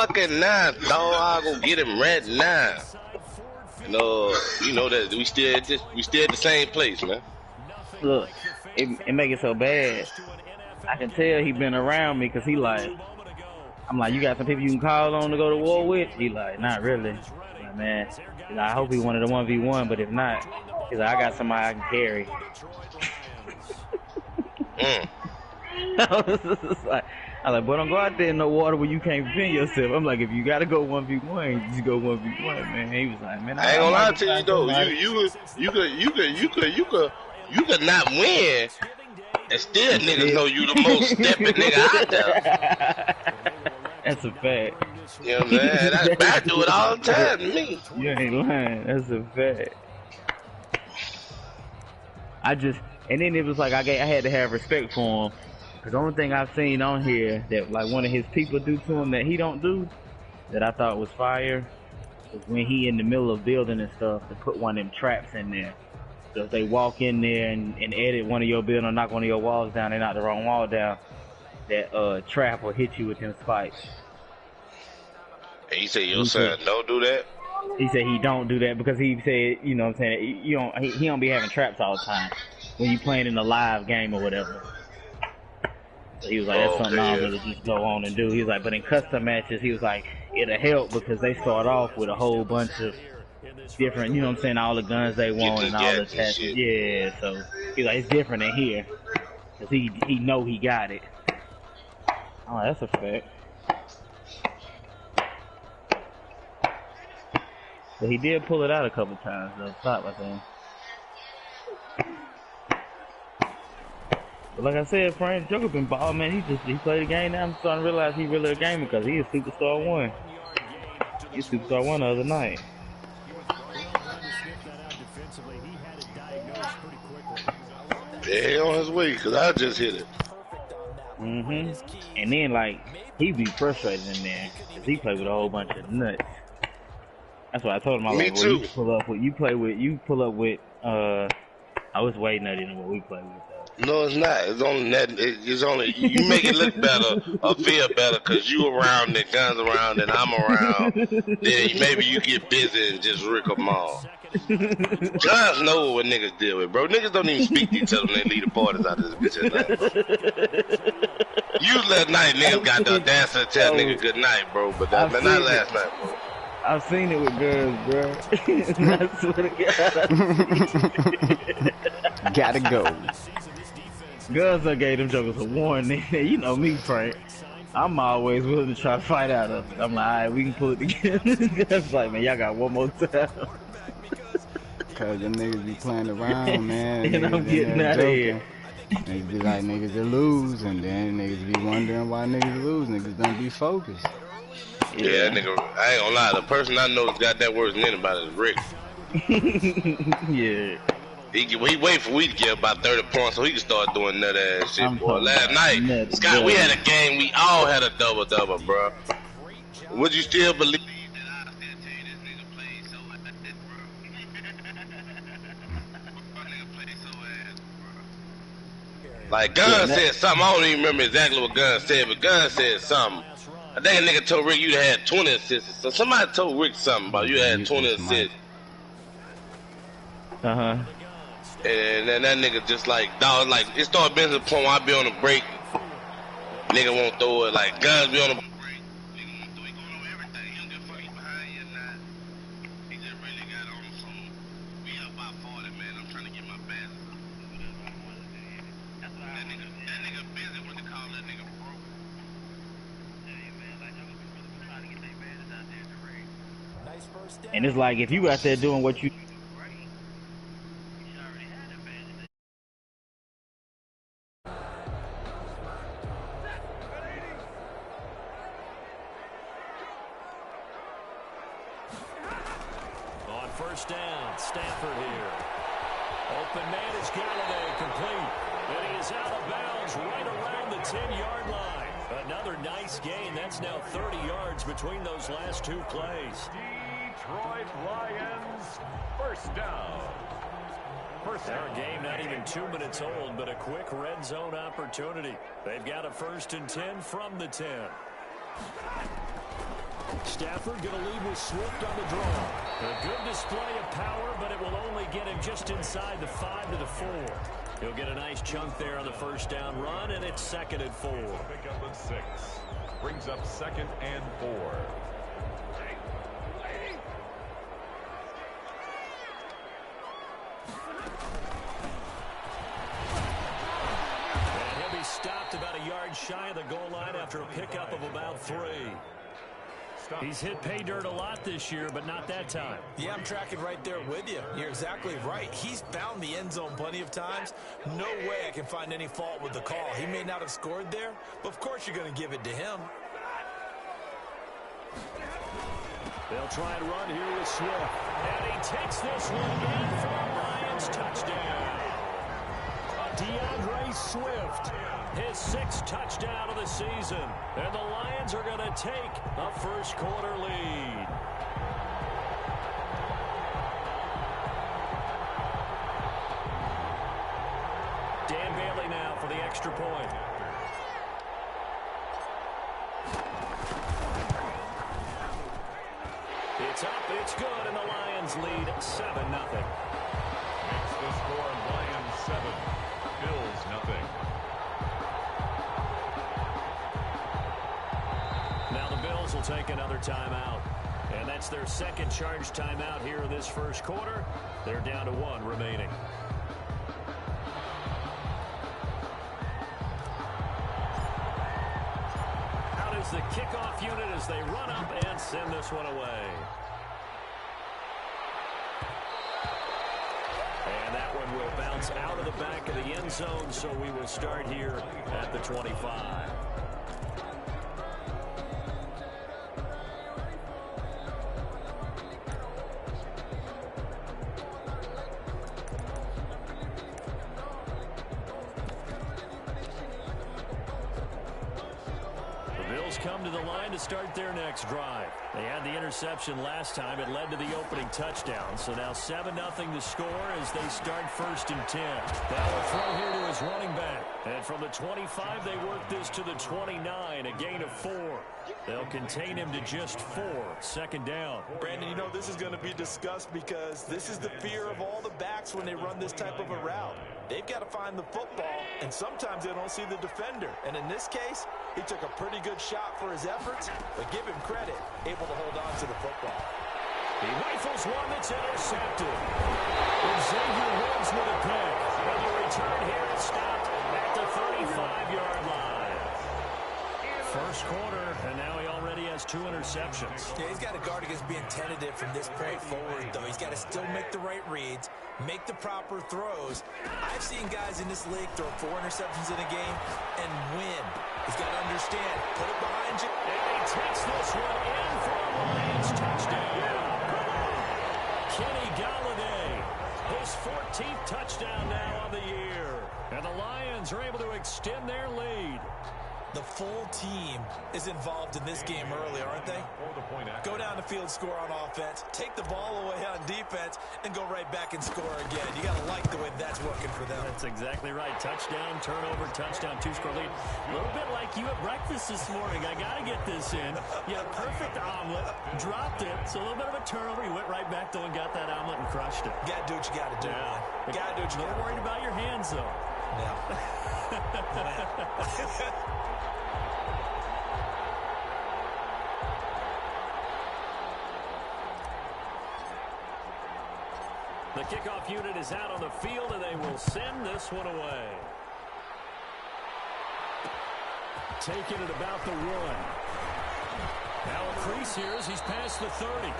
fucking now, dog. I'll go get him right now. You know that we still at the same place, man. Look, it make it so bad. I can tell he been around me because he like, I'm like, you got some people you can call on to go to war with? He like, not really. Like, man, he's like, I hope he wanted a 1v1, but if not, he's like, I got somebody I can carry. I was like, boy, don't go out there in no water where you can't defend yourself. I'm like, if you gotta go 1v1, just go 1v1, man. He was like, man, I ain't gonna lie to you though. You could not win, and still niggas know you the most stepping nigga out there. That's a fact. You know what I'm saying? I do it all the time to me. You ain't lying. That's a fact. And then it was like I had to have respect for him. Cause the only thing I've seen on here that like one of his people do to him that he don't do, that I thought was fire, was when he in the middle of building and stuff to put one of them traps in there. So if they walk in there and edit one of your building or knock one of your walls down, they knock the wrong wall down, that trap will hit you with them spikes. And he said your son don't do that? He said he don't do that because he said, you know what I'm saying, he don't be having traps all the time when you playing in a live game or whatever. So he was like, that's something I'm gonna just go on and do. He was like, but in custom matches, he was like, it'll help because they start off with a whole bunch of different, you know what I'm saying, all the guns they want and all the attachments. Yeah, so he's like, it's different in here because he know he got it. Oh, that's a fact. But he did pull it out a couple times though. Stop, I think. But like I said, Frank Joker been ball, man. He played the game now. I'm starting to realize he really a gamer because he is Superstar 1. He's Superstar 1 the other night. Yeah, he on his way because I just hit it. And then like he be frustrated in there because he play with a whole bunch of nuts. That's why I told him I was like, well, you pull up with I was way nutty than what we play with. No, it's not. It's only that. It's only you make it look better or feel better because you around and guns around and I'm around. Then maybe you get busy and just rick them all. Guns know what niggas deal with, bro. Niggas don't even speak to each other when they leave the parties out of this bitch at night. Usually at night, niggas got the audacity to tell niggas good night, bro. But not last night, bro. I've seen it with girls, bro. I swear to God. Gotta go. Girls, I gave them jokers a warning. You know me, Frank. I'm always willing to try to fight out of it. I'm like, alright, we can pull it together. That's like, man, y'all got one more time. Cause them niggas be playing around, man. And I'm getting out of here. Niggas be like, niggas will lose, and then niggas be wondering why niggas lose. Niggas don't be focused. Yeah, nigga, I ain't gonna lie. The person I know that's got that worse than anybody is Rick. Yeah. He wait for we to get about 30 points so he can start doing nut ass shit, boy. Last night, Scott, we had a game. We all had a double, bro. Would you still believe that I still tell you this nigga played so ass, bro? Nigga played so ass, bro. Like, Gunn said something. I don't even remember exactly what Gunn said, but Gunn said something. I think a nigga told Rick you had 20 assists. So somebody told Rick something about you had 20 assists. And then that nigga just like, dog, like, it started being to the point where I be on the break. Nigga won't throw it. Like, Guns be on the break. Nigga won't throw it. He going over everything. He don't give a fuck. He behind you or not. He just really got on some. We up by 40, man. I'm trying to get my badges up. That nigga busy when they call that nigga broke. And it's like, if you out there doing what you on first down, Stafford here. Open man is Galladay, complete. And he is out of bounds right around the 10-yard line. Another nice gain. That's now 30 yards between those last two plays. Detroit Lions, first down. Our game not even 2 minutes old, but a quick red zone opportunity. They've got a 1st and 10 from the 10. Stafford going to lead with Swift on the draw. A good display of power, but it will only get him just inside the 5 to the 4. He'll get a nice chunk there on the first down run, and it's 2nd and 4. Pick up a 6. Brings up 2nd and 4. And he'll be stopped about a yard shy of the goal line after a pickup of about 3. He's hit pay dirt a lot this year, but not that time. Yeah, I'm tracking right there with you. You're exactly right. He's found the end zone plenty of times. No way I can find any fault with the call. He may not have scored there, but of course you're going to give it to him. They'll try and run here with Swift. And he takes this one in for a Lions touchdown. DeAndre Swift, his 6th touchdown of the season. And the Lions are going to take a first-quarter lead. Dan Bailey now for the extra point. It's up, it's good, and the Lions lead 7-0. Makes the score Lions 7, Bills nothing. Now the Bills will take another timeout. And that's their 2nd charge timeout here in this first quarter. They're down to 1 remaining. Out is the kickoff unit as they run up and send this one away. And that one will bounce out of the back of the end zone, so we will start here at the 25. Come to the line to start their next drive. They had the interception last time. It led to the opening touchdown. So now 7-0 to score as they start 1st and 10. Now a throw here to his running back. And from the 25, they work this to the 29, a gain of 4. They'll contain him to just 4, 2nd down. Brandon, you know this is going to be discussed because this is the fear of all the backs when they run this type of a route. They've got to find the football, and sometimes they don't see the defender. And in this case, he took a pretty good shot for his efforts, but give him credit, able to hold on to the football. He rifles one that's intercepted. Xavier Woods with a pick. And the return here is stopped at the 35-yard line. First quarter, and now he already has 2 interceptions. Yeah, he's got to guard against being tentative from this point forward, though. He's got to still make the right reads, make the proper throws. I've seen guys in this league throw 4 interceptions in a game and win. He's got to understand, put it behind you. And he takes this one in for a Lions touchdown. Kenny Galladay, his 14th touchdown now of the year. And the Lions are able to extend their lead. The full team is involved in this game early, aren't they? Go down the field, score on offense, take the ball away on defense, and go right back and score again. You got to like the way that's working for them. That's exactly right. Touchdown, turnover, touchdown, 2-score lead. A little bit like you at breakfast this morning. I got to get this in. You had a perfect omelet, dropped it, so a little bit of a turnover. You went right back though and got that omelet and crushed it. Got to do what you got to do. Yeah. Got to do what you got to do. No worried about your hands though. Yeah. The kickoff unit is out on the field, and they will send this one away. Taking it about the 1. Now a crease here as he's past the 30.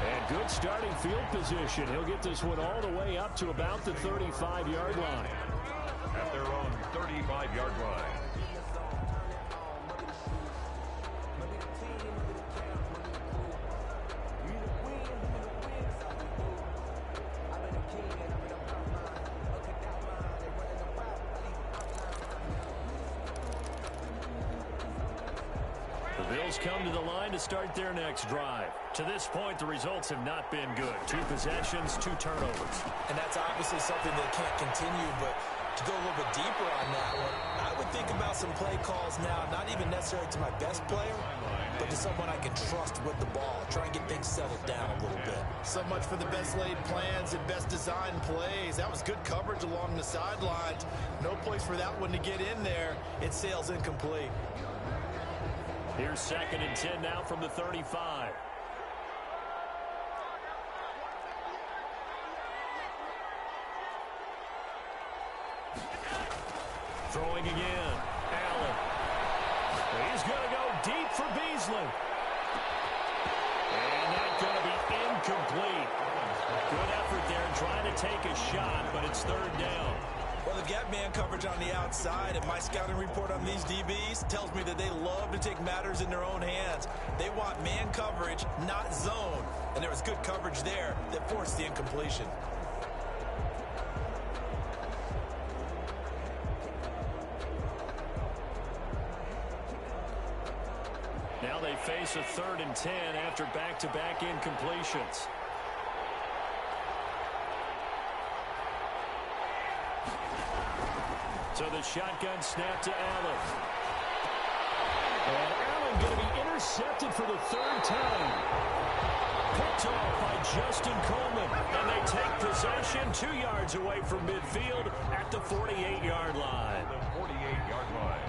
And good starting field position. He'll get this one all the way up to about the 35-yard line. At their own 35-yard line. Come to the line to start their next drive. To this point, the results have not been good. 2 possessions, 2 turnovers. And that's obviously something that can't continue, but to go a little bit deeper on that one, I would think about some play calls now, not even necessarily to my best player, but to someone I can trust with the ball. Try and get things settled down a little bit. So much for the best laid plans and best design plays. That was good coverage along the sidelines. No place for that one to get in there. It sails incomplete. Here's 2nd and 10 now from the 35. Throwing again. Allen. He's going to go deep for Beasley. And that's going to be incomplete. Good effort there trying to take a shot, but it's 3rd down. Well, they've got man coverage on the outside, and my scouting report on these DBs tells me that they love to take matters in their own hands. They want man coverage, not zone. And there was good coverage there that forced the incompletion. Now they face a 3rd and 10 after back-to-back incompletions. So the shotgun snap to Allen. And Allen going to be intercepted for the 3rd time. Picked off by Justin Coleman. And they take possession 2 yards away from midfield at the 48-yard line. The 48-yard line.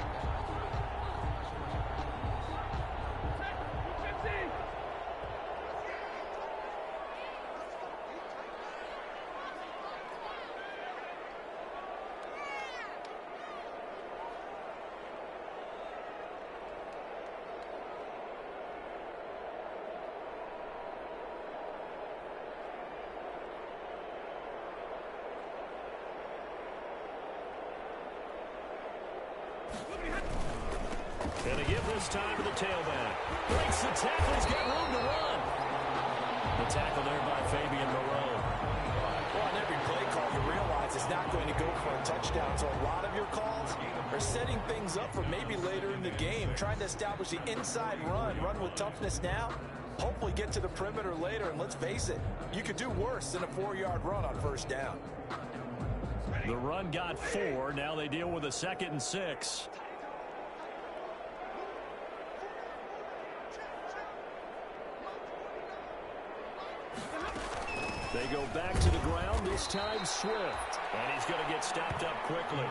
And they give this time to the tailback. Breaks the tackle. He's got room to run. The tackle there by Fabian Moreau. Well, on every play call, you realize it's not going to go for a touchdown. So a lot of your calls are setting things up for maybe later in the game, trying to establish the inside run with toughness now, hopefully get to the perimeter later. And let's face it, you could do worse than a 4-yard run on 1st down. The run got 4. Now they deal with a 2nd and 6. They go back to the ground, this time Swift. And he's going to get stopped up quickly.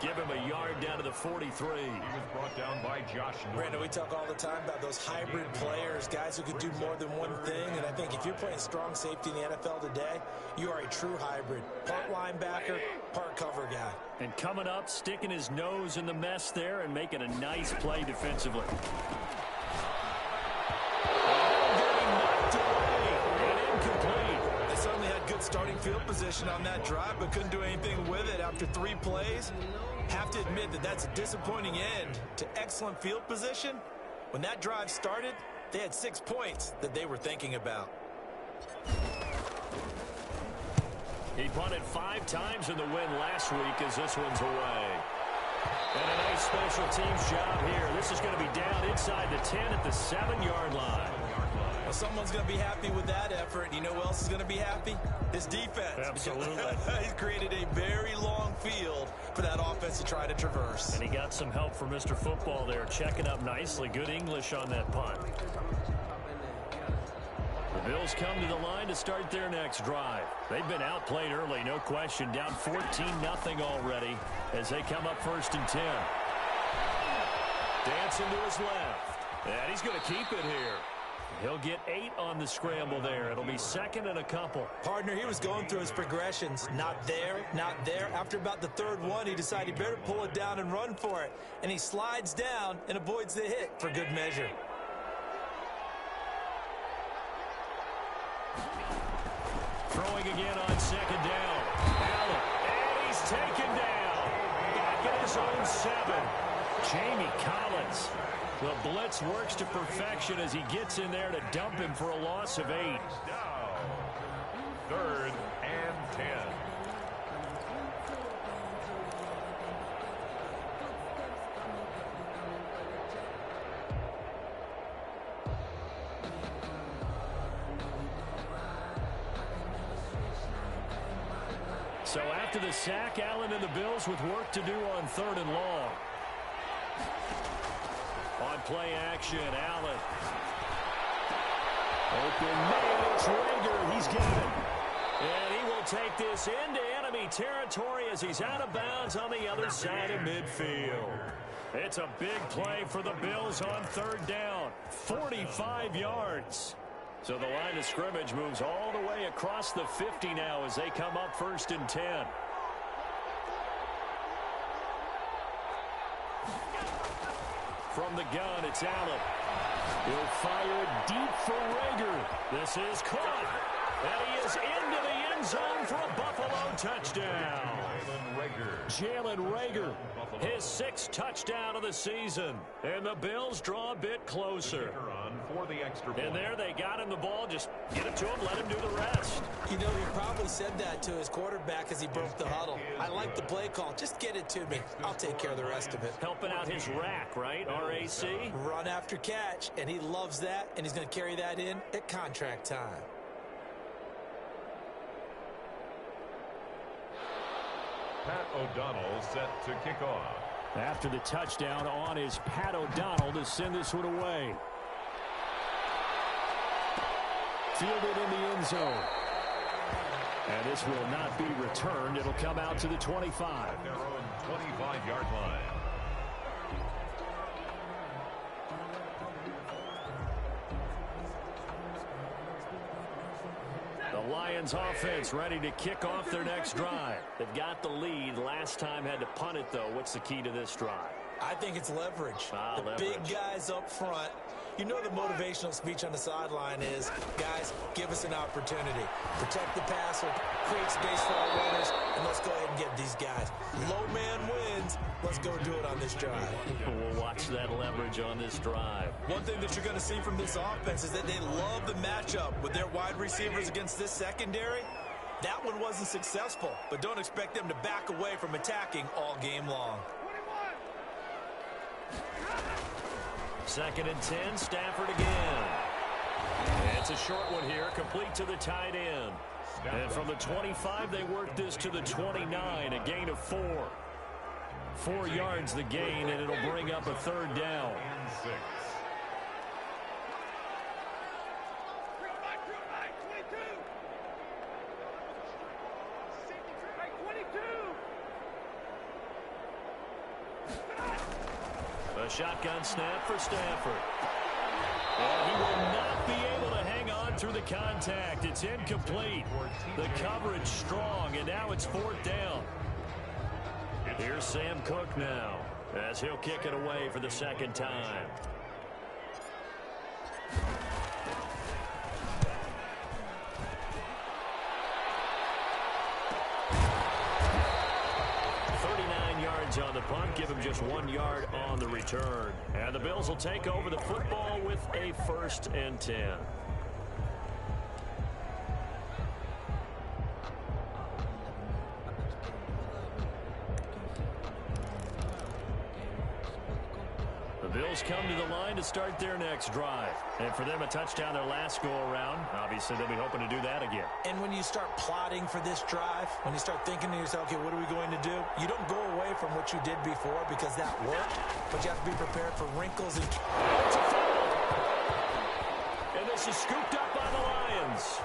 Give him a yard down to the 43. He was brought down by Josh Norman. Brandon, we talk all the time about those hybrid players, guys who could do more than one thing. And I think if you're playing strong safety in the NFL today, you are a true hybrid. Part linebacker, part cover guy. And coming up, sticking his nose in the mess there and making a nice play defensively. Starting field position on that drive, but couldn't do anything with it after 3 plays. Have to admit that that's a disappointing end to excellent field position. When that drive started, they had 6 points that they were thinking about. He punted 5 times in the win last week as this one's away. And a nice special teams job here. This is going to be down inside the 10 at the 7-yard line. Well, someone's going to be happy with that effort. You know who else is going to be happy? His defense. Absolutely. He's created a very long field for that offense to try to traverse. And he got some help from Mr. Football there, checking up nicely. Good English on that punt. The Bills come to the line to start their next drive. They've been outplayed early, no question. Down 14-0 already as they come up 1st and 10. Dancing to his left. And he's going to keep it here. He'll get 8 on the scramble there. It'll be 2nd and a couple. Partner, he was going through his progressions. Not there, not there. After about the 3rd one, he decided he better pull it down and run for it. And he slides down and avoids the hit for good measure. Throwing again on 2nd down. Allen, and he's taken down. Back at his own 7. Jamie Collins. The blitz works to perfection as he gets in there to dump him for a loss of 8. Now, 3rd and 10. So after the sack, Allen and the Bills with work to do on 3rd and long. On play action. Allen. Open man, it's Rager. He's got it. And he will take this into enemy territory as he's out of bounds on the other side of midfield. It's a big play for the Bills on third down. 45 yards. So the line of scrimmage moves all the way across the 50 now as they come up 1st and 10. From the gun, it's Allen. He'll fire it deep for Rager. This is caught. And he is into the end zone for a Buffalo touchdown. Jalen Rager, his 6th touchdown of the season. And the Bills draw a bit closer. And there they got him the ball. Just get it to him, let him do the rest. You know, he probably said that to his quarterback as he broke the huddle. I like the play call. Just get it to me. I'll take care of the rest of it. Helping out his rack, right? RAC? Run after catch, and he loves that, and he's going to carry that in at contract time. Pat O'Donnell set to kick off. After the touchdown on is Pat O'Donnell to send this one away. Fielded in the end zone. And this will not be returned. It'll come out to the 25. At their own 25-yard line. The Lions offense ready to kick off their next drive. They've got the lead. Last time had to punt it, though. What's the key to this drive? I think it's leverage. Leverage. Big guys up front. You know the motivational speech on the sideline is, guys, give us an opportunity. Protect the passer, create space for our runners, and let's go ahead and get these guys. Low man wins. Let's go do it on this drive. We'll watch that leverage on this drive. One thing that you're going to see from this offense is that they love the matchup with their wide receivers against this secondary. That one wasn't successful, but don't expect them to back away from attacking all game long. 2nd and 10, Stafford again. It's a short one here, complete to the tight end. And from the 25, they work this to the 29, a gain of 4. 4 yards the gain, and it'll bring up a 3rd down. A shotgun snap for Stafford. And he will not be able to hang on through the contact. It's incomplete. The coverage strong, and now it's 4th down. Here's Sam Cook now, as he'll kick it away for the 2nd time. On the punt, give him just 1 yard on the return. And the Bills will take over the football with a 1st and 10. The Bills come to the line to start their next drive. And for them, a touchdown their last go-around. Obviously, they'll be hoping to do that again. And when you start plotting for this drive, when you start thinking to yourself, okay, what are we going to do? You don't go away from what you did before because that worked, but you have to be prepared for wrinkles. And it's a foul. And this is scooped up by the Lions.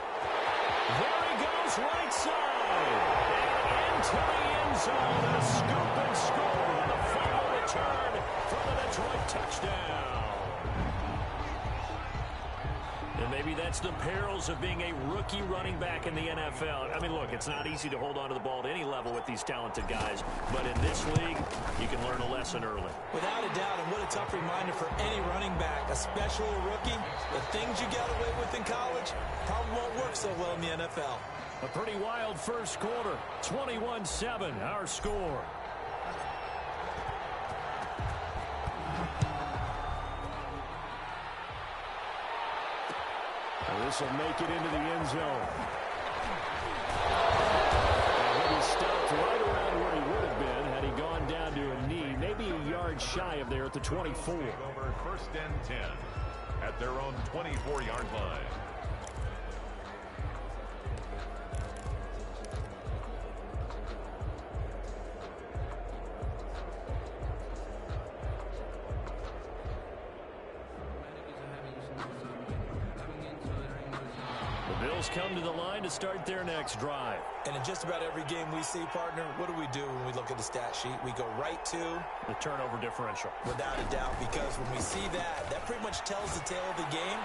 There he goes, right side. And into the end zone. A scoop and score on the final return from the Detroit touchdown. And maybe that's the perils of being a rookie running back in the NFL. I mean, look, it's not easy to hold on to the ball at any level with these talented guys. But in this league, you can learn a lesson early. Without a doubt, and what a tough reminder for any running back, especially a rookie. The things you got away with in college probably won't work so well in the NFL. A pretty wild first quarter. 21-7, our score. This will make it into the end zone. And he was stopped right around where he would have been had he gone down to a knee, maybe a yard shy of there at the 24. Over 1st and 10 at their own 24-yard line. Bills come to the line to start their next drive. And in just about every game we see, partner, what do we do when we look at the stat sheet? We go right to the turnover differential. Without a doubt, because when we see that, that pretty much tells the tale of the game.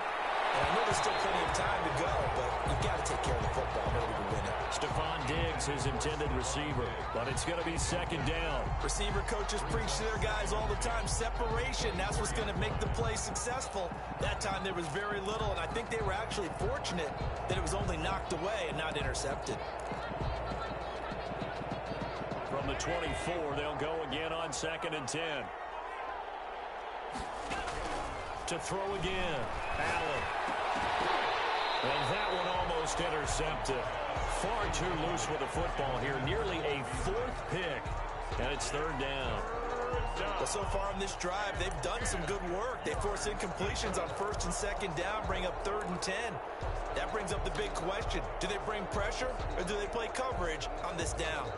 And I know there's still plenty of time to go, but you've got to take care of the football in order to win it. Stephon Diggs, his intended receiver, but it's going to be second down. Receiver coaches preach to their guys all the time. Separation, that's what's going to make the play successful. That time there was very little, and I think they were actually fortunate that it was only knocked away and not intercepted. From the 24, they'll go again on 2nd and 10. To throw again, Allen. And that one almost intercepted. Far too loose with the football here. Nearly a 4th pick. And it's 3rd down. But so far in this drive, they've done some good work. They force incompletions on 1st and 2nd down, bring up 3rd and 10. That brings up the big question. Do they bring pressure or do they play coverage on this down?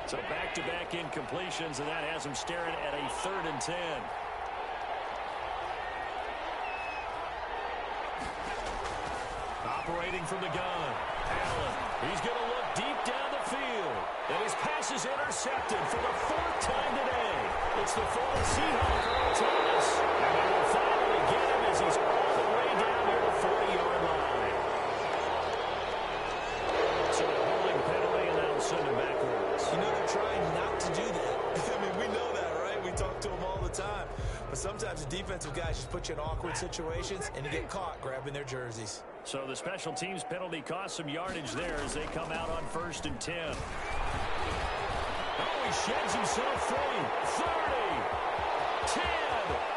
So back-to-back incompletions, and that has them staring at a 3rd and 10. Operating from the gun, Allen. He's going to look deep down the field. And his pass is intercepted for the 4th time today. It's the former Seahawk, Earl Thomas. And they will finally get him as he's all the way down near the 40-yard line. So a holding penalty, and that'll send him backwards. You know, they're trying not to do that. I mean, we know that, right? We talk to them all the time. But sometimes the defensive guys just put you in awkward situations, and you get caught grabbing their jerseys. So the special teams penalty cost some yardage there as they come out on 1st and 10. Oh, he sheds himself free. 30, 10,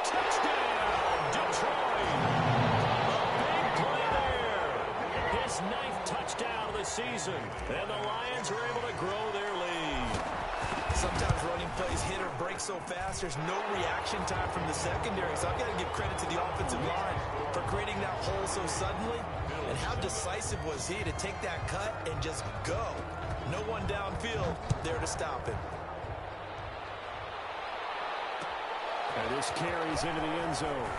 touchdown, Detroit. A big play there. His 9th touchdown of the season. And the Lions are able to grow their lead. Sometimes running plays hit or break so fast, there's no reaction time from the secondary. So I've got to give credit to the offensive line for creating that hole so suddenly. And how decisive was he to take that cut and just go? No one downfield there to stop him. And this carries into the end zone.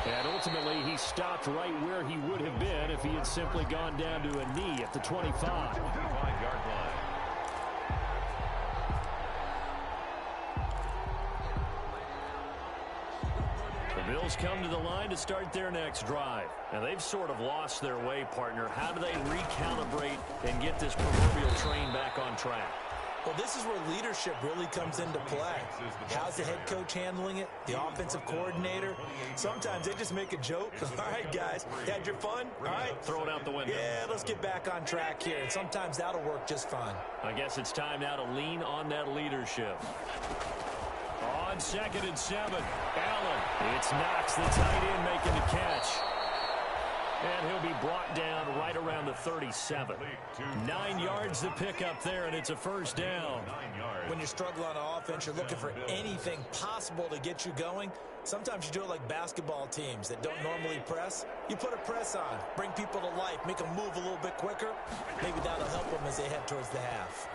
And ultimately, he stopped right where he would have been if he had simply gone down to a knee at the 25. 25-yard line. The Bills come to the line to start their next drive. And they've sort of lost their way, partner. How do they recalibrate and get this proverbial train back on track? Well, this is where leadership really comes into play. How's the head coach handling it? The offensive coordinator? Sometimes they just make a joke. All right, guys, had your fun? All right. Throw it out the window. Yeah, let's get back on track here. And sometimes that'll work just fine. I guess it's time now to lean on that leadership. On 2nd and 7, Allen. It's Knox, the tight end, making the catch. And he'll be brought down right around the 37. 9 yards to pick up there, and it's a 1st down. When you're struggling on offense, you're looking for anything possible to get you going. Sometimes you do it like basketball teams that don't normally press. You put a press on, bring people to life, make them move a little bit quicker. Maybe that'll help them as they head towards the half.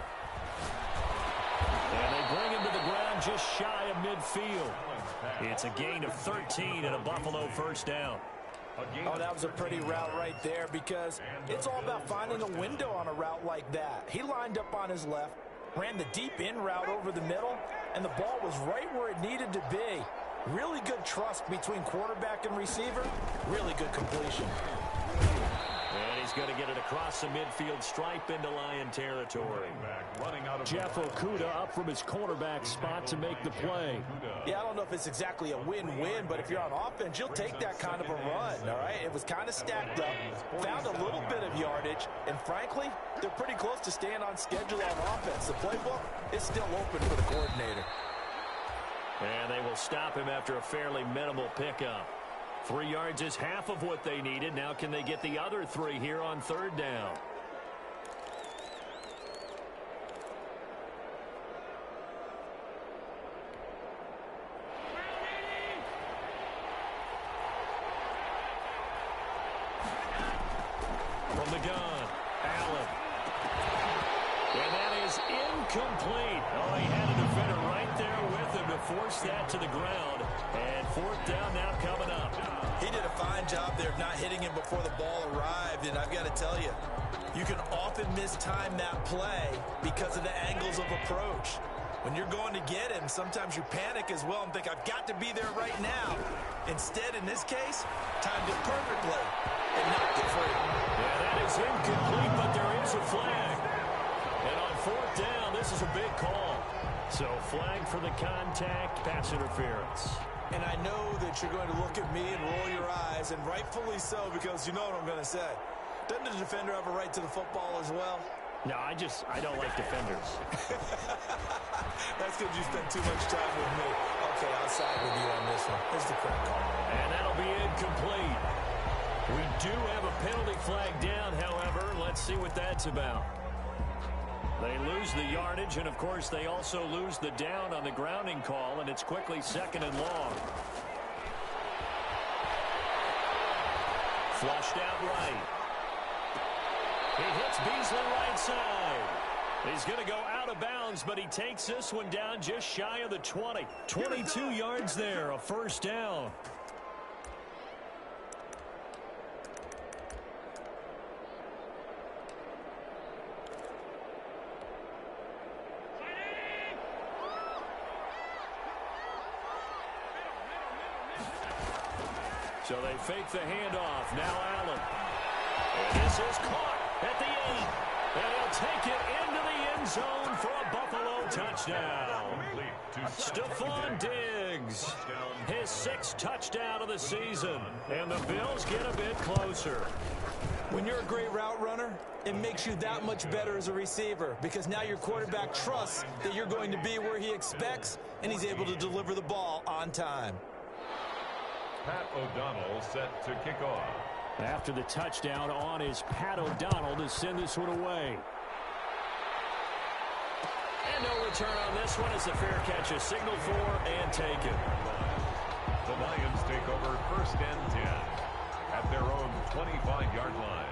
And they bring him to the ground just shy of midfield. It's a gain of 13 and a Buffalo 1st down. Oh, that was a pretty route right there because it's all about finding a window on a route like that. He lined up on his left, ran the deep in route over the middle, and the ball was right where it needed to be. Really good trust between quarterback and receiver. Really good completion. And he's going to get it across the midfield stripe into Lion territory. Jeff Okudah up from his cornerback spot to make the play. Yeah, I don't know if it's exactly a win-win, but if you're on offense, you'll take that kind of a run, all right? It was kind of stacked up, found a little bit of yardage, and frankly, they're pretty close to staying on schedule on offense. The playbook is still open for the coordinator. And they will stop him after a fairly minimal pickup. 3 yards is half of what they needed. Now can they get the other 3 here on 3rd down? From the gun, Allen. And that is incomplete. Oh, he had a defender right there with him to force that to the ground. And fourth down now coming up. He did a fine job there of not hitting him before the ball arrived, and I've got to tell you, you can often mistime that play because of the angles of approach. When you're going to get him, sometimes you panic as well and think, I've got to be there right now. Instead, in this case, timed it perfectly and knocked it free. Yeah, that is incomplete, but there is a flag. And on fourth down, this is a big call. So flag for the contact, pass interference. And I know that you're going to look at me and roll your eyes, and rightfully so, because you know what I'm going to say. Doesn't the defender have a right to the football as well? No, I don't like defenders. That's because you spent too much time with me. Okay, I'll side with you on this one. Here's the correct call. And that'll be incomplete. We do have a penalty flag down, however. Let's see what that's about. They lose the yardage, and, of course, they also lose the down on the grounding call, and it's quickly second and long. Flushed out right. He hits Beasley right side. He's going to go out of bounds, but he takes this one down just shy of the 20. 22 yards there, a first down. So they fake the handoff. Now Allen. And this is caught at the 8. And he'll take it into the end zone for a Buffalo touchdown. Stephon Diggs, his 6th touchdown of the season. And the Bills get a bit closer. When you're a great route runner, it makes you that much better as a receiver, because now your quarterback trusts that you're going to be where he expects, and he's able to deliver the ball on time. Pat O'Donnell set to kick off. After the touchdown on is Pat O'Donnell to send this one away. And no return on this one as the fair catch is signaled for and taken. The Lions take over 1st and 10 at their own 25-yard line.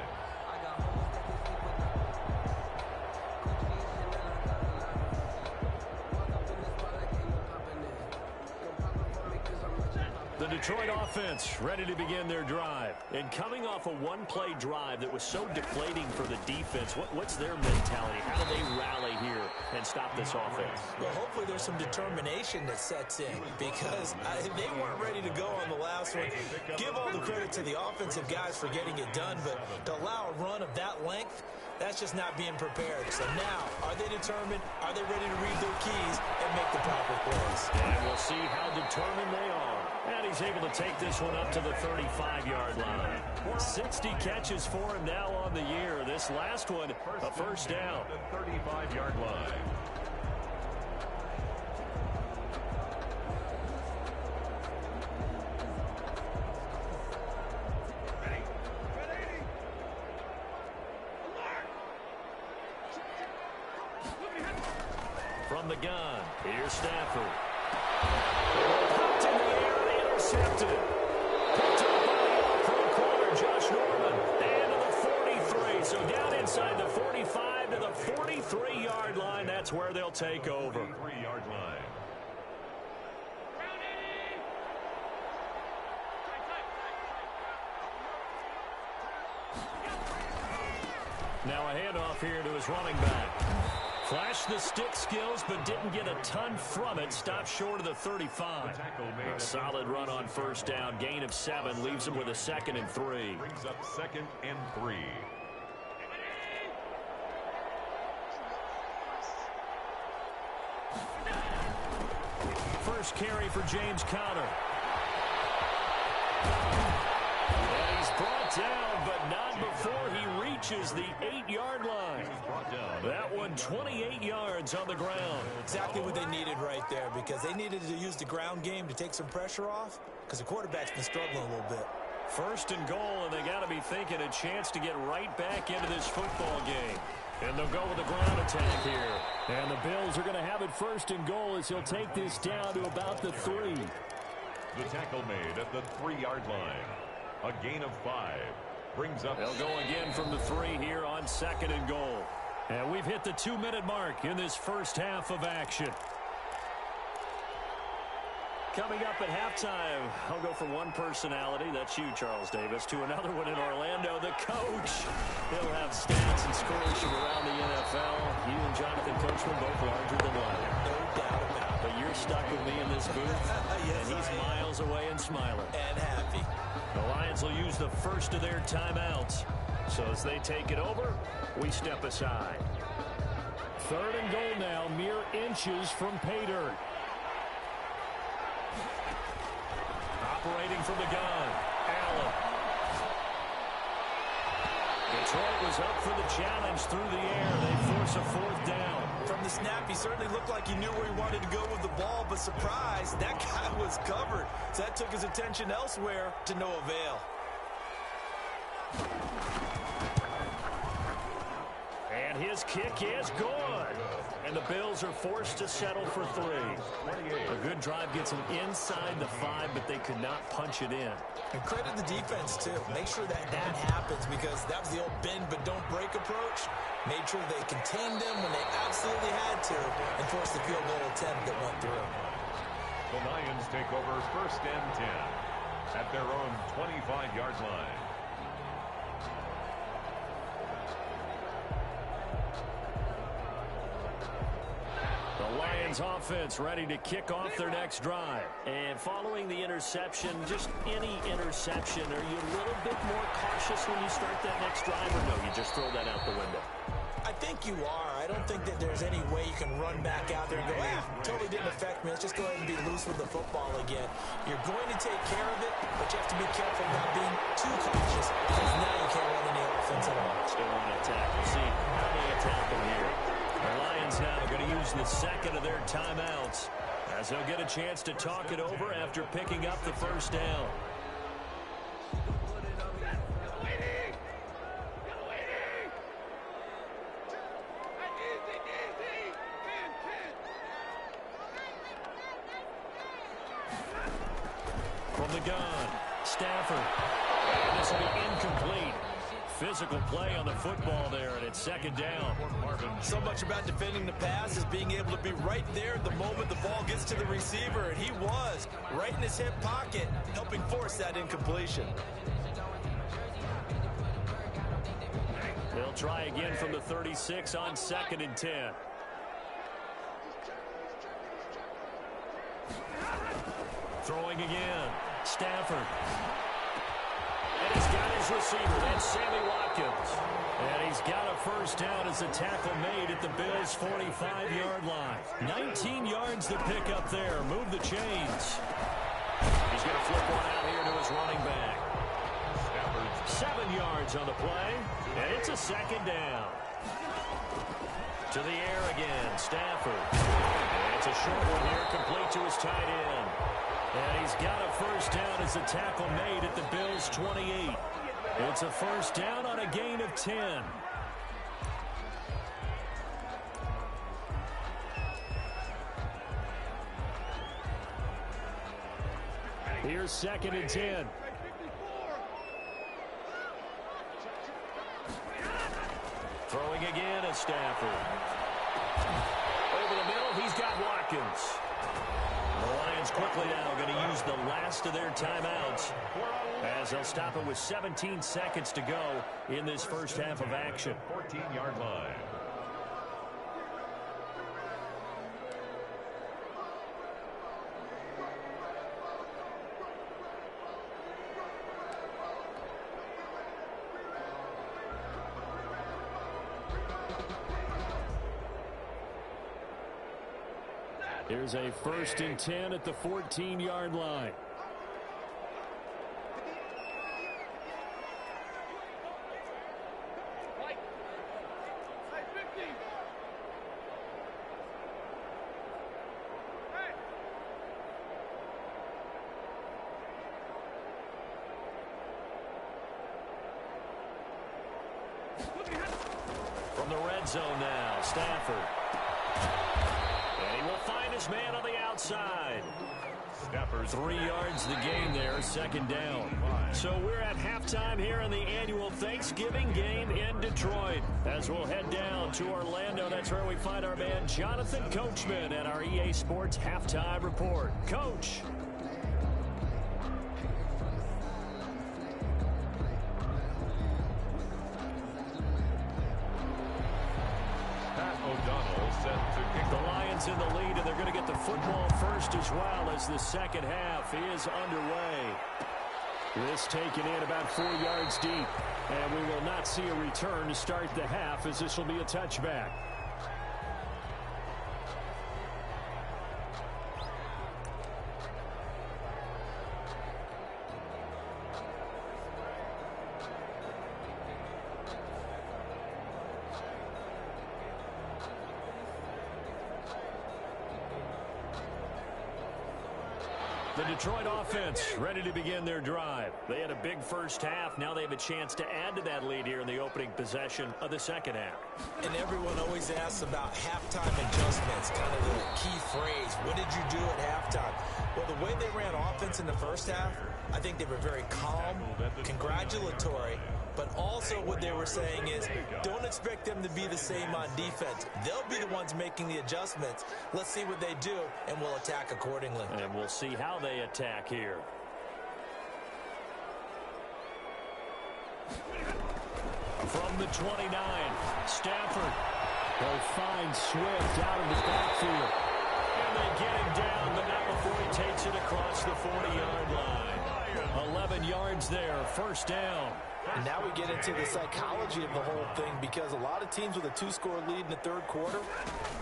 The Detroit offense ready to begin their drive. And coming off a one-play drive that was so deflating for the defense, what's their mentality? How do they rally here and stop this offense? Well, hopefully there's some determination that sets in, because they weren't ready to go on the last one. Give all the credit to the offensive guys for getting it done, but to allow a run of that length, that's just not being prepared. So now, are they determined? Are they ready to read their keys and make the proper plays? And we'll see how determined they are. And he's able to take this one up to the 35-yard line. 60 catches for him now on the year. This last one, a first down. The 35-yard line. From the gun, here's Stafford. Popped in the air, intercepted. Picked up by the all-pro corner, Josh Norman. And to the 43, so down inside the 45 to the 43-yard line. That's where they'll take over. 43-yard line. Now a handoff here to his running back. Flashed the stick skills, but didn't get a ton from it. Stopped short of the 35. A solid run on first down. Gain of 7 leaves him with a 2nd and 3. Brings up 2nd and 3. First carry for James Conner. And he's brought down, but not before he reaches the 8-yard line. That one 28 yards on the ground. Exactly what they needed right there, because they needed to use the ground game to take some pressure off, because the quarterback's been struggling a little bit. First and goal, and they got to be thinking a chance to get right back into this football game. And they'll go with a ground attack here. And the Bills are going to have it first and goal as he'll take this down to about the 3. The tackle made at the 3-yard line. A gain of 5. Brings up. They'll go again from the 3 here on 2nd and goal. And we've hit the 2-minute mark in this first half of action. Coming up at halftime, I'll go from one personality, that's you, Charles Davis, to another one in Orlando, the coach. He'll have stats and scores from around the NFL. You and Jonathan Coachman both larger than life. No doubt about it. But you're stuck with me in this booth, Yes, and he's miles away and smiling. And happy. The Lions will use the first of their timeouts. So as they take it over, we step aside. 3rd and goal now, mere inches from pay dirt. Operating from the gun, Allen. Detroit was up for the challenge through the air. They force a 4th down. From the snap, he certainly looked like he knew where he wanted to go with the ball, but surprise, that guy was covered. So that took his attention elsewhere to no avail. And his kick is good. And the Bills are forced to settle for 3. A good drive gets them inside the 5, but they could not punch it in. And credit the defense, too. Make sure that happens because that was the old bend but don't break approach. Made sure they contained them when they absolutely had to and forced the field goal attempt that went through. The Lions take over 1st and 10 at their own 25-yard line. The Lions offense ready to kick off their next drive. And following the interception, just any interception, are you a little bit more cautious when you start that next drive, or no, you just throw that out the window? I think you are. I don't think that there's any way you can run back out there and go, totally didn't affect me. Let's just go ahead and be loose with the football again. You're going to take care of it, but you have to be careful not being too cautious because now you can't run any offense at all. Still want to attack. We'll see how they attack them here. The Lions now going to use the 2nd of their timeouts as they'll get a chance to talk it over after picking up the 1st down. From the gun, Stafford. And this will be incomplete. Physical play on the football there, and it's 2nd down. So much about defending the pass is being able to be right there at the moment the ball gets to the receiver, and he was right in his hip pocket, helping force that incompletion. They'll try again from the 36 on 2nd and 10. Throwing again, Stafford. And he's got his receiver, that's Sammy Watkins. And he's got a 1st down as a tackle made at the Bills' 45-yard line. 19 yards to pick up there. Move the chains. He's going to flip one out here to his running back. 7 yards on the play, and it's a 2nd down. To the air again, Stafford. And it's a short one here, complete to his tight end. And he's got a 1st down as a tackle made at the Bills' 28. It's a 1st down on a gain of 10. Here's 2nd and 10. Throwing again at Stafford. Over the middle, he's got Watkins. The Lions quickly now going to use the last of their timeouts as they'll stop it with 17 seconds to go in this 1st half of action. 14-yard line. Here's a 1st and 10 at the 14-yard line. From the red zone now, Stafford. And he will find his man on the outside. Stafford. 3 yards the gain there, 2nd down. So we're at halftime here in the annual Thanksgiving game in Detroit. As we'll head down to Orlando, that's where we find our man Jonathan Coachman at our EA Sports Halftime Report. Coach. football first as well as the second half is underway. This taken in about 4 yards deep. And we will not see a return to start the half as this will be a touchback. The Detroit offense ready to begin their drive. They had a big first half. Now they have a chance to add to that lead here in the opening possession of the second half. And everyone always asks about halftime adjustments, kind of the key phrase. What did you do at halftime? Well, the way they ran offense in the first half, I think they were very calm, congratulatory, but also what they were saying is don't expect them to be the same on defense. They'll be the ones making the adjustments. Let's see what they do, and we'll attack accordingly. And we'll see how they attack here. From the 29, Stafford will find Swift out of the backfield. And they get him down, but not before he takes it across the 40-yard line. 11 yards there, first down. And now we get into the psychology of the whole thing, because a lot of teams with a 2-score lead in the third quarter,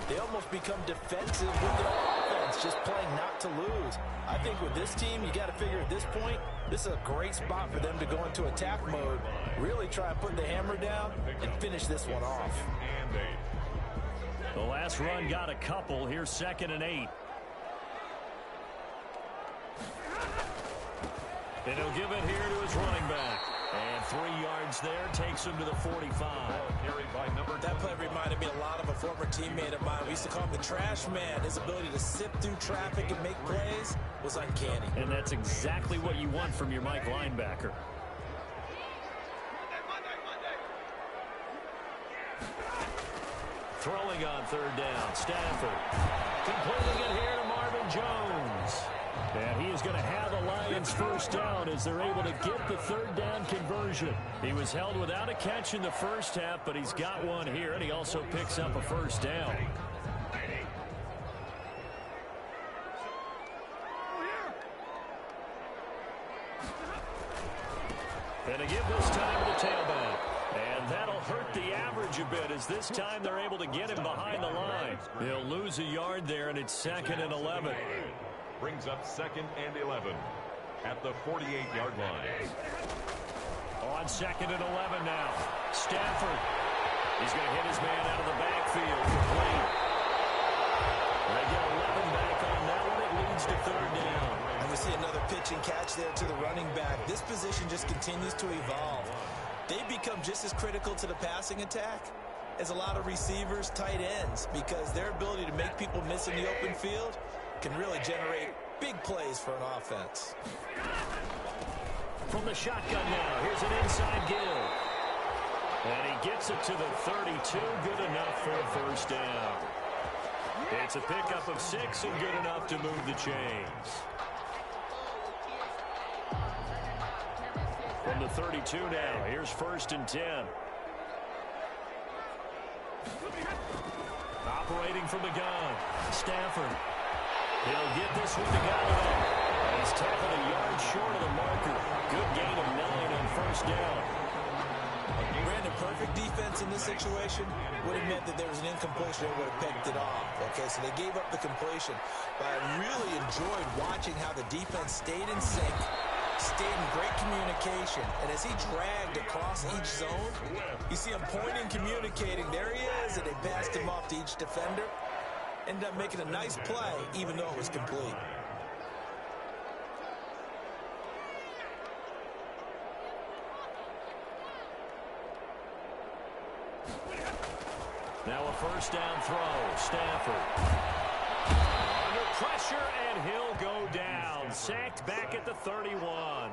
they almost become defensive with their offense, just playing not to lose. I think with this team, you got to figure at this point, this is a great spot for them to go into attack mode, really try and put the hammer down and finish this one off. The last run got a couple. Here's 2nd and 8. And he'll give it here to his running back. And 3 yards there takes him to the 45. That play reminded me a lot of a former teammate of mine. We used to call him the trash man. His ability to sift through traffic and make plays was uncanny. And that's exactly what you want from your Mike linebacker. Throwing on 3rd down, Stafford. Completing it here to Marvin Jones. And he is going to have a Lions first down as they're able to get the 3rd down conversion. He was held without a catch in the first half, but he's got one here, and he also picks up a first down. And a give this time to the tailback. And that'll hurt the average a bit, as this time they're able to get him behind the line. He'll lose a yard there, and it's 2nd and 11. Brings up 2nd and 11 at the 48-yard line. On 2nd and 11 now. Stafford. He's going to hit his man out of the backfield. Complete. They get 11 back on that one. It leads to 3rd down. And we see another pitch and catch there to the running back. This position just continues to evolve. They become just as critical to the passing attack as a lot of receivers, tight ends, because their ability to make people miss in the open field can really generate big plays for an offense. From the shotgun now, here's an inside give. And he gets it to the 32, good enough for a first down. It's a pickup of 6 and good enough to move the chains. From the 32 now, here's 1st and 10. Operating from the gun, Stafford. He'll get this one to Galladay. He's tackled a yard short of the marker. Good gain of 9 on first down. Brandon, perfect defense in this situation would have meant that there was an incompletion. They would have picked it off. Okay, so they gave up the completion. But I really enjoyed watching how the defense stayed in sync, stayed in great communication. And as he dragged across each zone, you see him pointing, communicating. There he is, and they passed him off to each defender. Ended up making a nice play, even though it was complete. Now a first down throw. Stafford. Under pressure, and he'll go down. Sacked back at the 31.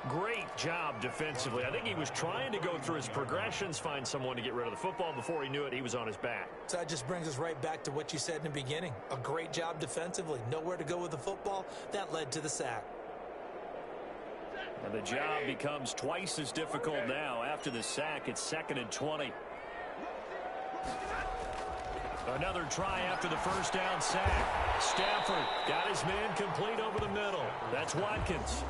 Great job defensively. I think he was trying to go through his progressions, find someone to get rid of the football. Before he knew it, he was on his back. So that just brings us right back to what you said in the beginning. A great job defensively. Nowhere to go with the football. That led to the sack. And the job becomes twice as difficult now. After the sack, it's 2nd and 20. Another try after the first down sack. Stafford got his man complete over the middle. That's Watkins.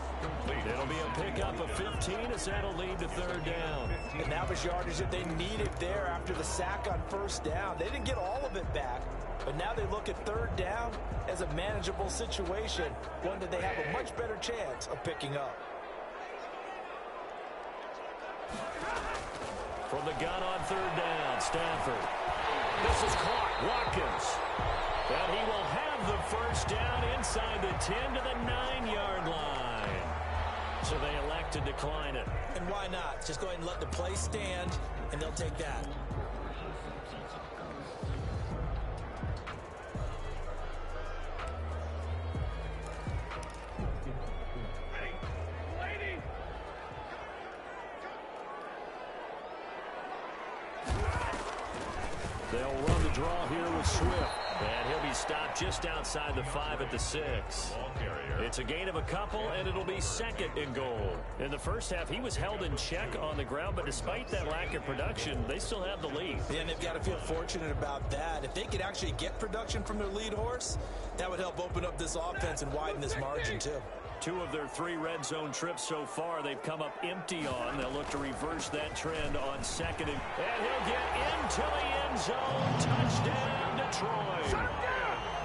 It'll be a pickup of 15 as that'll lead to third down. And that was yardage that they needed there after the sack on first down. They didn't get all of it back, but now they look at third down as a manageable situation, one that they have a much better chance of picking up. From the gun on third down, Stafford. This is caught. Watkins. And he will have the first down inside the 10 to the 9-yard line. So they elect to decline it. And why not? Just go ahead and let the play stand, and they'll take that. They'll run the draw here with Swift. And he'll be stopped just outside the 5 at the 6. It's a gain of a couple, and it'll be second and goal. In the first half, he was held in check on the ground, but despite that lack of production, they still have the lead. Yeah, and they've got to feel fortunate about that. If they could actually get production from their lead horse, that would help open up this offense and widen this margin, too. 2 of their 3 red zone trips so far, they've come up empty on. They'll look to reverse that trend on second. And he'll get into the end zone. Touchdown, Detroit.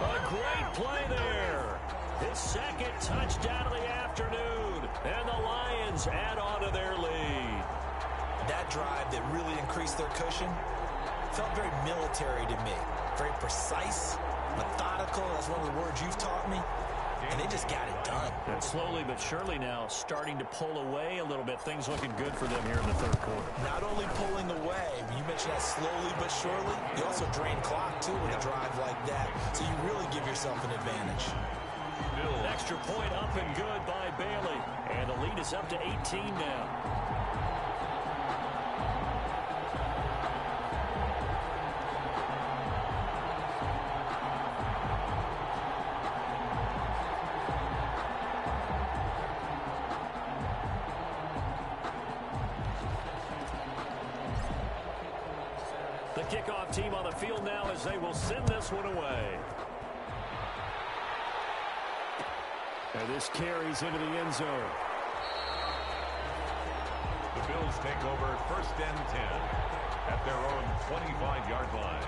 A great play there. His second touchdown of the afternoon. And the Lions add on to their lead. That drive that really increased their cushion felt very military to me. Very precise, methodical. That's one of the words you've taught me. And they just got it done. And slowly but surely now starting to pull away a little bit. Things looking good for them here in the third quarter. Not only pulling away, you mentioned that slowly but surely, you also drain clock, too, with a drive like that. So you really give yourself an advantage. An extra point up and good by Bailey. And the lead is up to 18 now. The kickoff team on the field now as they will send this one away. And this carries into the end zone. The Bills take over first and 10 at their own 25-yard line.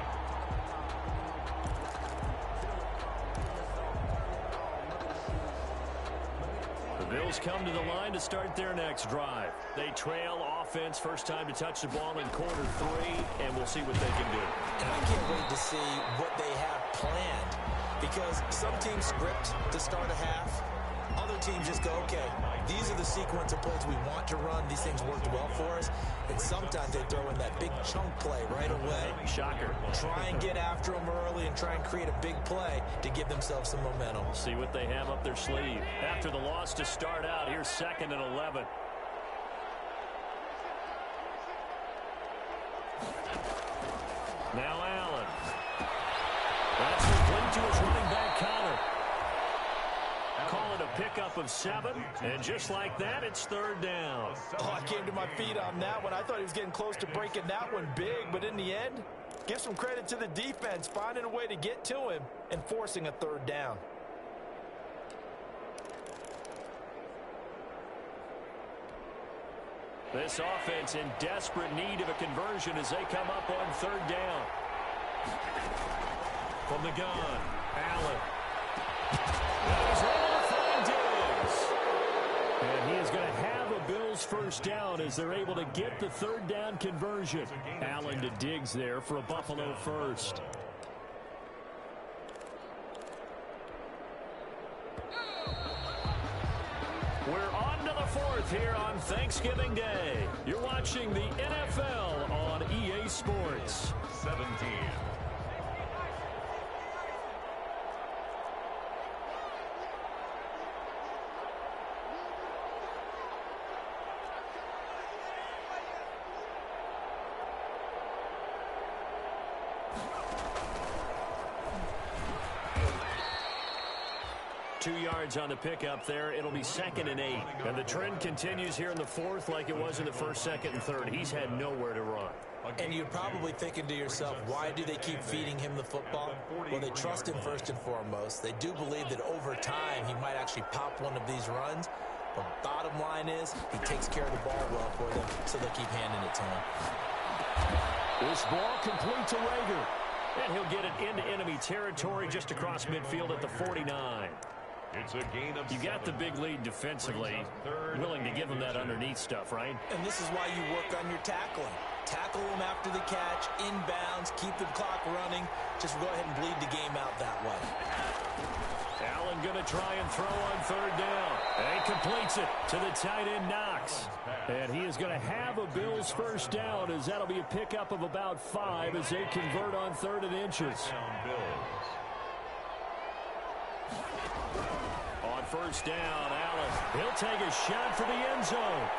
The Bills come to the line to start their next drive. They trail offense, first time to touch the ball in quarter 3, and we'll see what they can do. And I can't wait to see what they have planned, because some teams script to start a half. Other teams just go, okay, these are the sequence of plays we want to run. These things worked well for us. And sometimes they throw in that big chunk play right away. Shocker. Try and get after them early and try and create a big play to give themselves some momentum. See what they have up their sleeve. After the loss to start out, here's 2nd and 11. Now Allen. That's complete to his running back, Connor. Call it a pickup of 7, and just like that, it's third down. Oh, I came to my feet on that one. I thought he was getting close to breaking that one big, but in the end, give some credit to the defense, finding a way to get to him and forcing a third down. This offense in desperate need of a conversion as they come up on third down. From the gun, Allen. And he's able to find Diggs. And he is going to have a Bills first down as they're able to get the third down conversion. Allen to Diggs there for a Buffalo first. We're on to the 4th here on Thanksgiving Day. You're watching the NFL on EA Sports. 17. On the pickup there. It'll be 2nd and 8. And the trend continues here in the 4th like it was in the 1st, 2nd, and 3rd. He's had nowhere to run. And you're probably thinking to yourself, why do they keep feeding him the football? Well, they trust him first and foremost. They do believe that over time he might actually pop one of these runs. But bottom line is he takes care of the ball well for them, so they'll keep handing it to him. This ball complete to Rager. And he'll get it into enemy territory just across midfield at the 49. It's a gain of You got the big lead defensively, willing to give him that underneath stuff, right? And this is why you work on your tackling. Tackle them after the catch, inbounds, keep the clock running. Just go ahead and bleed the game out that way. Allen going to try and throw on third down. And he completes it to the tight end, Knox. And he is going to have a Bills first down, as that'll be a pickup of about 5 as they convert on 3rd and inches. On first down, Allen, he'll take a shot for the end zone.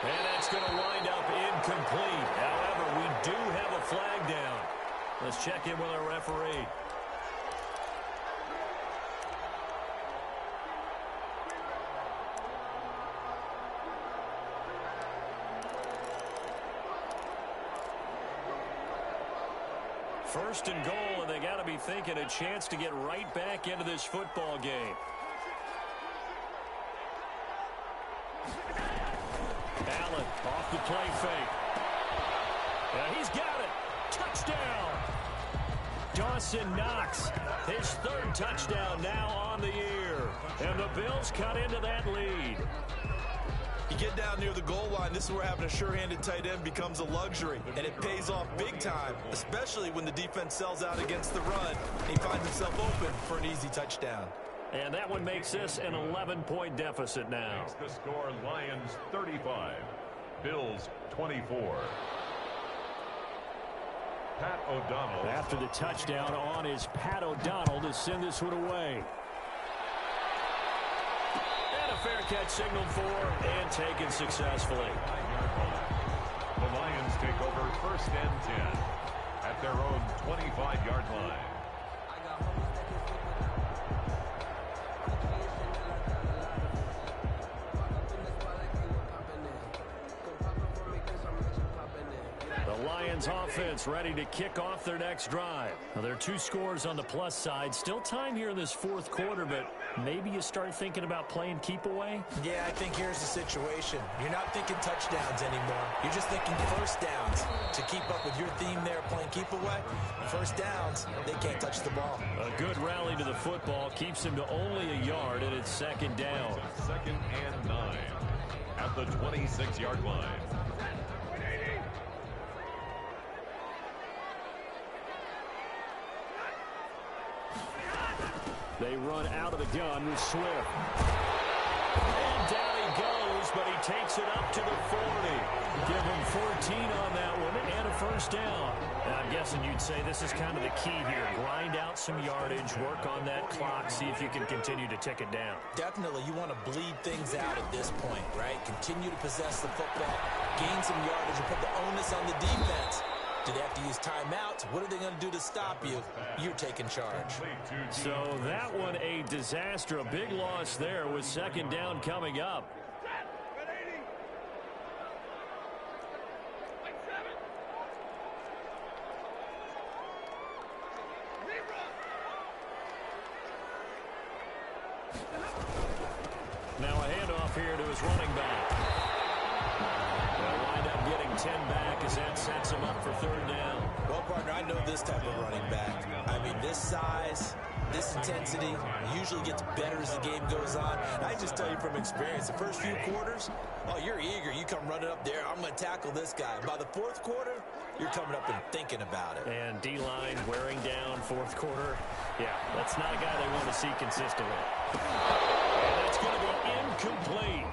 And that's going to wind up incomplete. However, we do have a flag down. Let's check in with our referee. First and goal, and they got to be thinking a chance to get right back into this football game. Allen off the play fake. Yeah, he's got it. Touchdown. Dawson Knox, his 3rd touchdown now on the year. And the Bills cut into that lead. You get down near the goal line, this is where having a sure-handed tight end becomes a luxury, and it pays off big time, especially when the defense sells out against the run, and he finds himself open for an easy touchdown. And that one makes this an 11-point deficit now. Makes the score Lions 35, Bills 24. Pat O'Donnell. After the touchdown on is Pat O'Donnell to send this one away. And a fair catch signaled for and taken successfully. The Lions take over 1st and 10 at their own 25-yard line. The Lions offense ready to kick off their next drive. Now, there are 2 scores on the plus side. Still time here in this 4th quarter, but maybe you start thinking about playing keep away? Yeah, I think here's the situation. You're not thinking touchdowns anymore. You're just thinking first downs. To keep up with your theme there, playing keep away, first downs, they can't touch the ball. A good rally to the football keeps him to only a yard, and it's 2nd down. 2nd and 9 at the 26-yard line. They run out of the gun with Swift. And down he goes, but he takes it up to the 40. Give him 14 on that one and a first down. And I'm guessing you'd say this is kind of the key here. Grind out some yardage, work on that clock, see if you can continue to tick it down. Definitely, you want to bleed things out at this point, right? Continue to possess the football, gain some yardage, and put the onus on the defense. Do they have to use timeouts? What are they going to do to stop you? You're taking charge. So that one a disaster. A big loss there with 2nd down coming up. Now a handoff here to his running back. They'll wind up getting 10 back as that sets him up for 3rd down. Well, partner, I know this type of running back. I mean, this size, this intensity usually gets better as the game goes on. And I just tell you from experience, the first few quarters, oh, you're eager. You come running up there, I'm going to tackle this guy. By the 4th quarter, you're coming up and thinking about it. And D-line wearing down 4th quarter. Yeah, that's not a guy they want to see consistently. And that's going to be incomplete.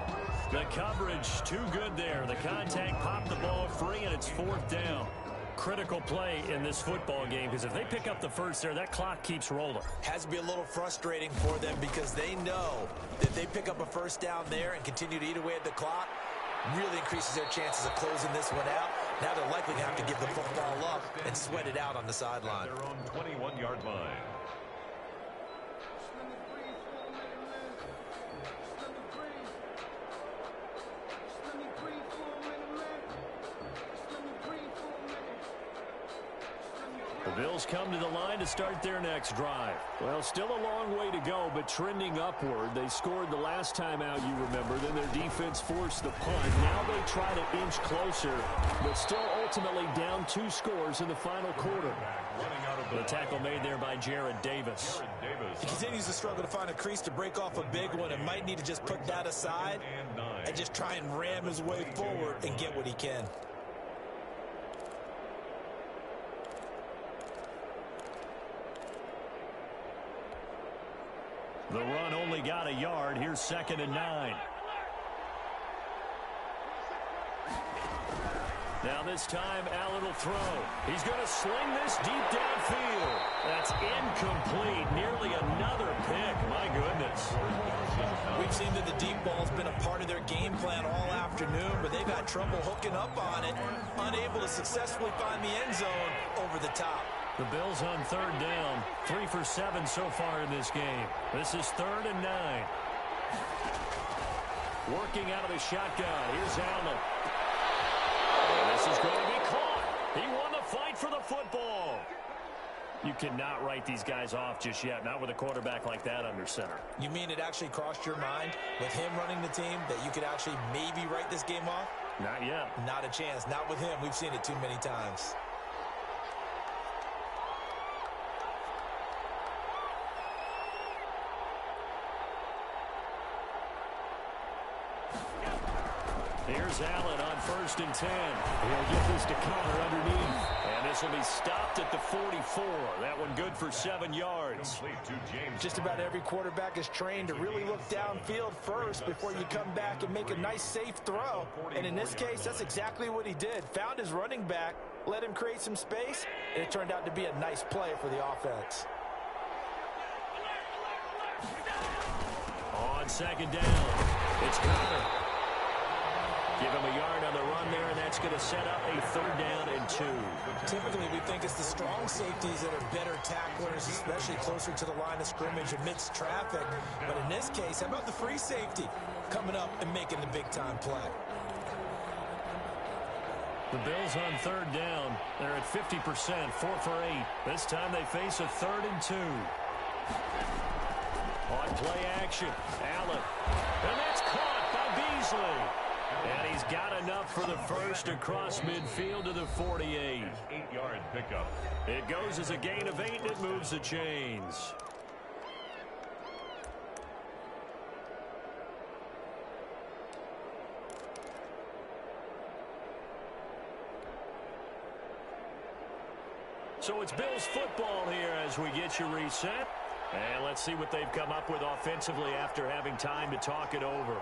The coverage too good there. The contact popped the ball free, and it's 4th down. Critical play in this football game, because if they pick up the first there, that clock keeps rolling. Has to be a little frustrating for them because they know that they pick up a first down there and continue to eat away at the clock, really increases their chances of closing this one out. Now they're likely to have to give the football up and sweat it out on the sideline. Their own 21-yard line. The Bills come to the line to start their next drive. Well, still a long way to go, but trending upward. They scored the last time out, you remember. Then their defense forced the punt. Now they try to inch closer, but still ultimately down 2 scores in the final quarter. The tackle made there by Jared Davis. He continues to struggle to find a crease to break off a big one and might need to just put that aside and just try and ram his way forward and get what he can. The run only got a yard. Here's 2nd and 9. Now this time, Allen will throw. He's going to sling this deep downfield. That's incomplete. Nearly another pick. My goodness. We've seen that the deep ball's been a part of their game plan all afternoon, but they've had trouble hooking up on it, unable to successfully find the end zone over the top. The Bills on 3rd down. 3 for 7 so far in this game. This is 3rd and 9. Working out of the shotgun. Here's Allen. This is going to be caught. He won the fight for the football. You cannot write these guys off just yet, not with a quarterback like that under center. You mean it actually crossed your mind with him running the team that you could actually maybe write this game off? Not yet. Not a chance. Not with him. We've seen it too many times. Here's Allen on 1st and 10. He'll get this to Connor underneath. And this will be stopped at the 44. That one good for 7 yards. Just about every quarterback is trained to really look downfield first before you come back and make a nice, safe throw. And in this case, that's exactly what he did. Found his running back, let him create some space, and it turned out to be a nice play for the offense. On 2nd down, it's Connor. Give him a yard on the run there, and that's going to set up a 3rd down and 2. Typically, we think it's the strong safeties that are better tacklers, especially closer to the line of scrimmage amidst traffic. But in this case, how about the free safety coming up and making the big-time play? The Bills on 3rd down. They're at 50%, 4 for 8. This time they face a 3rd and 2. On play action, Allen. And that's caught by Beasley. And he's got enough for the first across midfield to the 48. 8-yard pickup. It goes as a gain of 8, and it moves the chains. So it's Bills football here as we get you reset. And let's see what they've come up with offensively after having time to talk it over.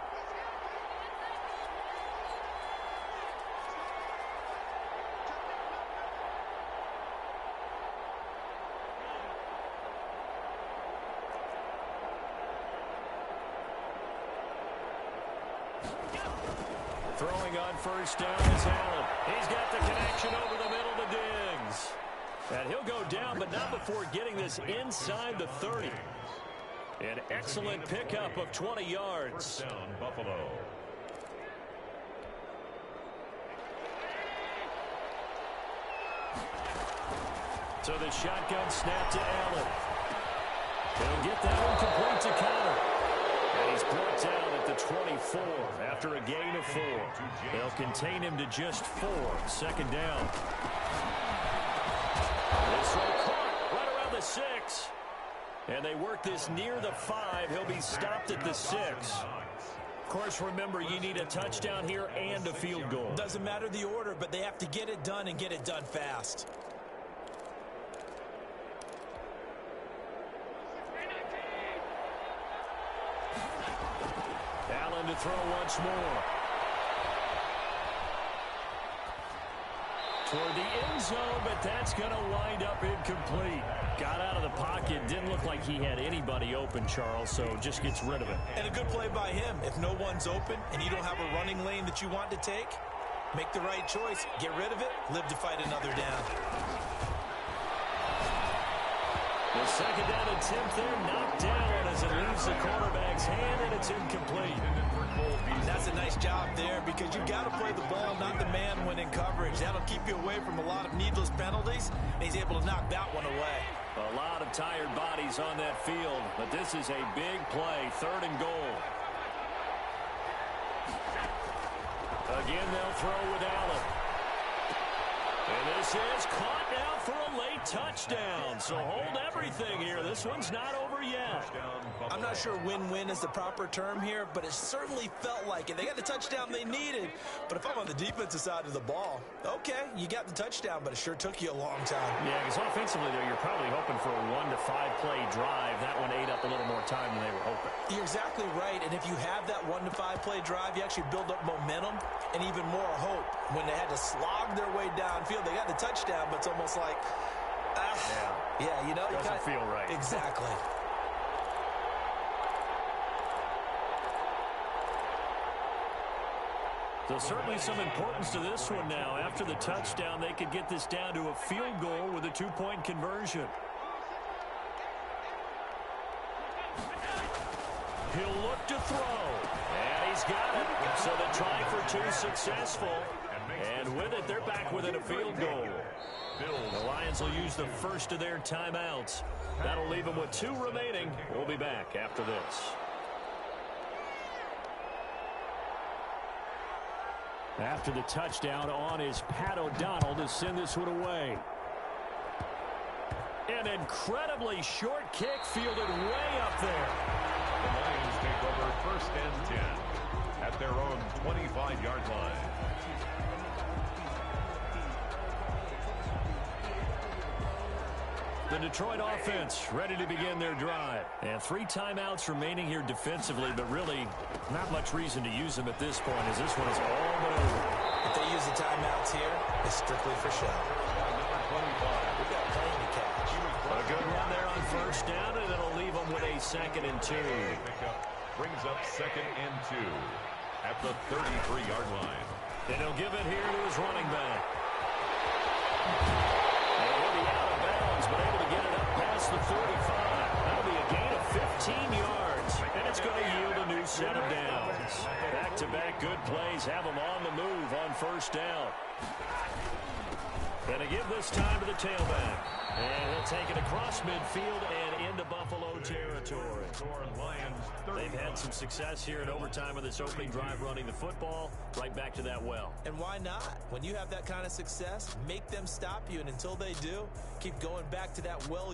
Throwing on 1st down is Allen. He's got the connection over the middle to Diggs. And he'll go down, but not before getting this inside the 30. An excellent pickup of 20 yards. Down, Buffalo. So the shotgun snap to Allen. He'll get that one complete to Connor. And he's brought down at the 24 after a gain of 4. They'll contain him to just 4. 2nd down. This one caught right around the 6. And they work this near the 5. He'll be stopped at the 6. Of course, remember, you need a touchdown here and a field goal. Doesn't matter the order, but they have to get it done and get it done fast. Allen to throw once more. Toward the end zone, but that's going to wind up incomplete. Got out of the pocket. Didn't look like he had anybody open, Charles, so just gets rid of it. And a good play by him. If no one's open and you don't have a running lane that you want to take, make the right choice. Get rid of it. Live to fight another down. The second down attempt there knocked down as it leaves the quarterback's hand, and it's incomplete. That's a nice job there because you've got to play the ball, not the man when in coverage. That'll keep you away from a lot of needless penalties, and he's able to knock that one away. A lot of tired bodies on that field, but this is a big play, 3rd and goal. Again, they'll throw with Allen. And this is caught now for a late touchdown. So hold everything here. This one's not over yet. I'm not sure win-win is the proper term here, but it certainly felt like it. They got the touchdown they needed. But if I'm on the defensive side of the ball, okay, you got the touchdown, but it sure took you a long time. Yeah, because offensively, though, you're probably hoping for a 1 to 5 play drive. That one ate up a little more time than they were hoping. You're exactly right. And if you have that 1 to 5 play drive, you actually build up momentum and even more hope. When they had to slog their way downfield, they got the touchdown, but it's almost like, yeah, you know, doesn't feel right. Exactly. So certainly some importance to this one now. After the touchdown, they could get this down to a field goal with a 2-point conversion. He'll look to throw. And he's got it. So the try for 2 successful. And with it, they're back within a field goal. The Lions will use the first of their timeouts. That'll leave them with 2 remaining. We'll be back after this. After the touchdown on is Pat O'Donnell to send this one away. An incredibly short kick fielded way up there. The Lions take over 1st and 10 at their own 25-yard line. The Detroit offense ready to begin their drive. And 3 timeouts remaining here defensively, but really not much reason to use them at this point as this one is all but over. If they use the timeouts here, it's strictly for show. Number 25. We've got plenty to catch. A good run there on 1st down, and it'll leave them with a 2nd and 2. Brings up 2nd and 2 at the 33-yard line. And he'll give it here to his running back. But able to get it up past the 45. That'll be a gain of 15 yards. And it's going to yield a new set of downs. Back-to-back good plays have them on the move on 1st down. Going to give this time to the tailback. And he'll take it across midfield and into Buffalo territory. They've had some success here in overtime of this opening drive running the football. Right back to that well. And why not? When you have that kind of success, make them stop you. And until they do, keep going back to that well